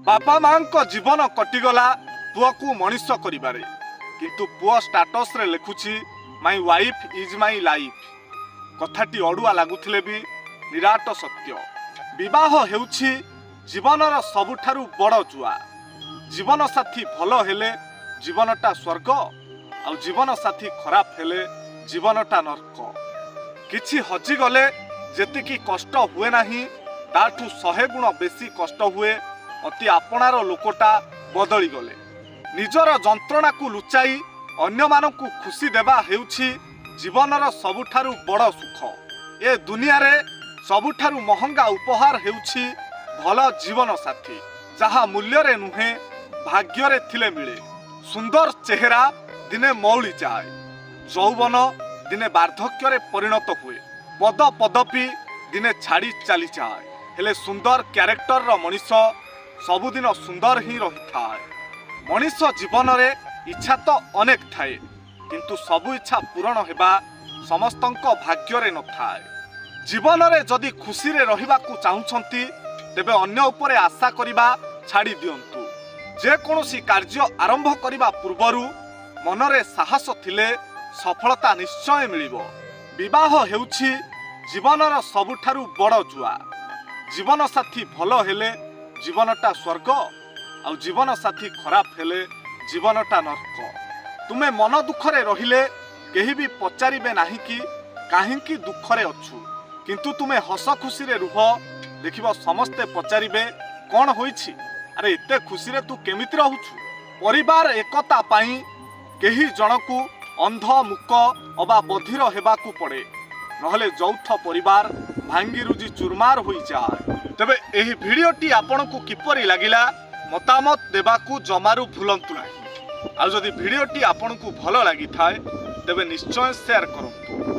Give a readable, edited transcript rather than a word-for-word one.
बापा माँ को जीवन कटिगला पुआ को मनीष करिबारे किंतु पुआ स्टाटस रे लिखुची my wife is my life. कथाटी अड़ुआ लगुथिले भी निराट सत्य। विवाह हेउछि जीवनर सबुठारु बड़ जुआ। जीवन साथी भल हेले जीवनटा स्वर्ग आ जीवन साथी खराब हेले जीवनटा नरक। किछि हजि गले जेतिकी कष्ट हुए नाही ताठू 100 गुण बेसी कष्ट हुए अति आपणार लोकटा बदली गले। निजर जंत्रणा को लुचाई अन्य मानकु खुशी देबा हेउछि जीवनर सबुठारु बड़ सुख। ए दुनिया रे सबुठारु महंगा उपहार हेउछि भल जीवन साथी जहा मूल्य रे नुहे भाग्य रे थिले मिले। सुंदर चेहरा दिने मौली जाए, यौवन दिने वार्धक्य रे परिणत हुए, पद पदपी दिने छाड़ी चली जाए। हेले सुंदर क्यारेक्टर रो मनीष सबुदिन सुंदर ही रही थाए। मनीष जीवन रे इच्छा तो अनेक थाए किंतु सबु इच्छा पूरण हेबा समस्तंक भाग्य रे न थाए। जीवन रे जदि खुशी रे रहिबा को चाहुछंती तेबे अन्य उपरे आशा करिबा छाड़ी दियंतु। जे कोनोसी कार्य आरंभ करिबा पूर्वरु मनरे साहस थिले सफलता निश्चय मिलिबो। विवाह हेउछि जीवनर सबुठारु बड़ जुआ। जीवन साथी भल हेले जीवनटा स्वर्ग आ जीवन साथी खराब हेले जीवनटा नरक। तुमे मन दुखरे रहिले केही भी पचारिबे नाही कि काहींकी दुखरे अछु, किंतु तुमे हस खुशी रे रुह देखिबो समस्ते पचारिबे कोन होईछि, अरे एते खुशी रे तू केमिति रहउछु। परिवार एकता पाई केही जनकु अंध मुक अबा बधिर हेबाकू पड़े, नहले यौथ परिवार भांगी रुजी चुरमार होई जाए। तबे एही भिडियोटी आपनकु किपरि लागिला मतामत देबाकू जमारू भूलंतु नाही। आ जदि भिडियोटी आपनकु भल लागि थाए तेबे निश्चय शेयर करंतु।